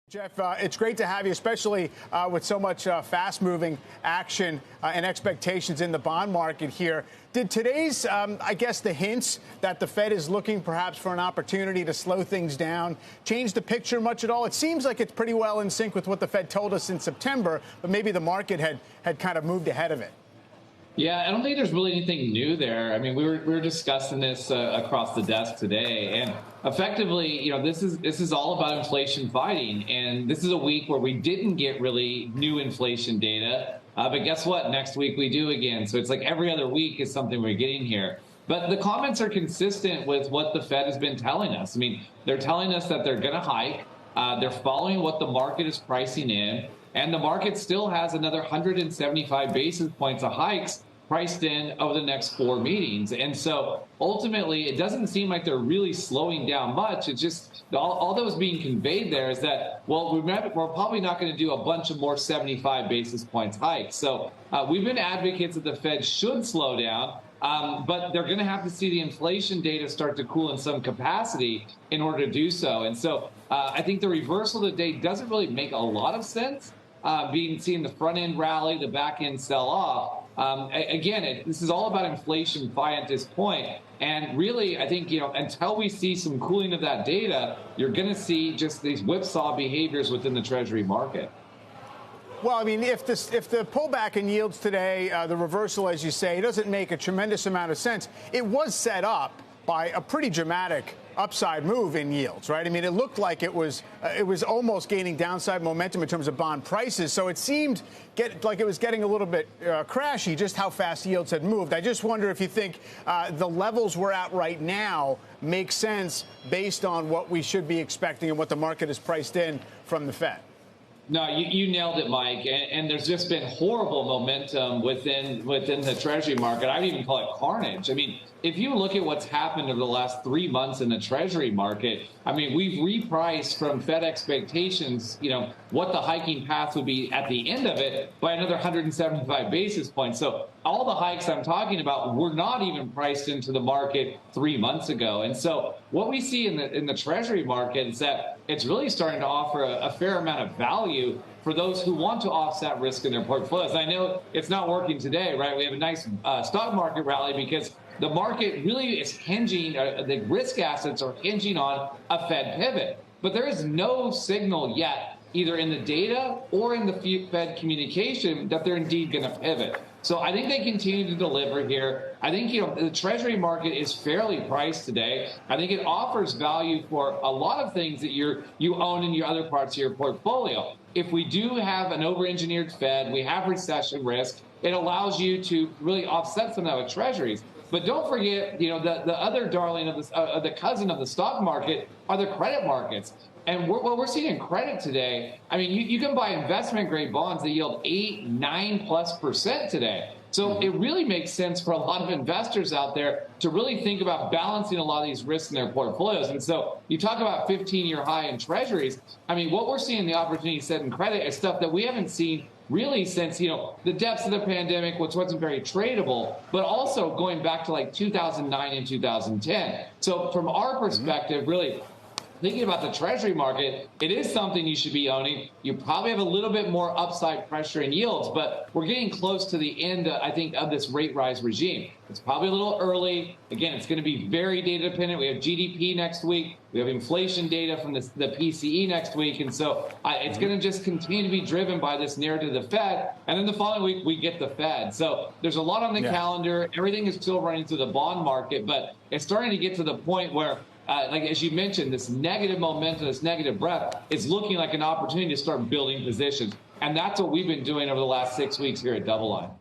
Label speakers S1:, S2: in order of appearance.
S1: Jeff, it's great to have you, especially with so much fast-moving action and expectations in the bond market here. Did today's, I guess, the hints that the Fed is looking perhaps for an opportunity to slow things down change the picture much at all? It seems like it's pretty well in sync with what the Fed told us in September, but maybe the market had kind of moved ahead of it.
S2: Yeah, I don't think there's really anything new there. I mean, we were discussing this across the desk today, and effectively, this is all about inflation fighting. And this is a week where we didn't get really new inflation data, but guess what? Next week we do again. So it's like every other week is something we're getting here. But the comments are consistent with what the Fed has been telling us. I mean, they're telling us that they're going to hike. They're following what the market is pricing in, and the market still has another 175 basis points of hikes priced in over the next 4 meetings. And so ultimately, it doesn't seem like they're really slowing down much. It's just all that was being conveyed there is that, well, we're probably not going to do a bunch of more 75 basis points hikes. So we've been advocates that the Fed should slow down, but they're going to have to see the inflation data start to cool in some capacity in order to do so. And so I think the reversal today doesn't really make a lot of sense, seeing the front end rally, the back end sell off. Again, this is all about inflation fight at this point. And really, I think, until we see some cooling of that data, you're going to see just these whipsaw behaviors within the Treasury market.
S1: Well, I mean, if the pullback in yields today, the reversal, as you say, doesn't make a tremendous amount of sense, it was set up by a pretty dramatic upside move in yields, right? I mean, it looked like it was almost gaining downside momentum in terms of bond prices. So it seemed like it was getting a little bit crashy, just how fast yields had moved. I just wonder if you think the levels we're at right now make sense based on what we should be expecting and what the market is priced in from the Fed.
S2: No, you nailed it, Mike. And there's just been horrible momentum within the Treasury market. I would even call it carnage. I mean, if you look at what's happened over the last 3 months in the Treasury market, I mean, we've repriced from Fed expectations, what the hiking path would be at the end of it by another 175 basis points. So all the hikes I'm talking about were not even priced into the market 3 months ago. And so what we see in the Treasury market is that it's really starting to offer a fair amount of value for those who want to offset risk in their portfolios. I know it's not working today, right? We have a nice stock market rally because the market really is hinging, the risk assets are hinging on a Fed pivot. But there is no signal yet, either in the data or in the Fed communication, that they're indeed going to pivot. So I think they continue to deliver here. I think, the Treasury market is fairly priced today. I think it offers value for a lot of things that you own in your other parts of your portfolio. If we do have an over-engineered Fed, we have recession risk, it allows you to really offset some of that with Treasuries. But don't forget, the other darling of the cousin of the stock market are the credit markets. And what we're seeing in credit today, I mean, you can buy investment-grade bonds that yield 8%, 9+% today. So it really makes sense for a lot of investors out there to really think about balancing a lot of these risks in their portfolios. And so you talk about 15-year high in Treasuries. I mean, what we're seeing in the opportunity set in credit is stuff that we haven't seen really since, the depths of the pandemic, which wasn't very tradable, but also going back to like 2009 and 2010. So from our perspective, really, thinking about the Treasury market, it is something you should be owning. You probably have a little bit more upside pressure in yields, but we're getting close to the end, I think, of this rate rise regime. It's probably a little early. Again, it's going to be very data dependent. We have GDP next week. We have inflation data from the PCE next week. And so it's going to just continue to be driven by this narrative of the Fed. And then the following week, we get the Fed. So there's a lot on the calendar. Everything is still running through the bond market, but it's starting to get to the point where like as you mentioned, this negative momentum, this negative breath is looking like an opportunity to start building positions. And that's what we've been doing over the last 6 weeks here at DoubleLine.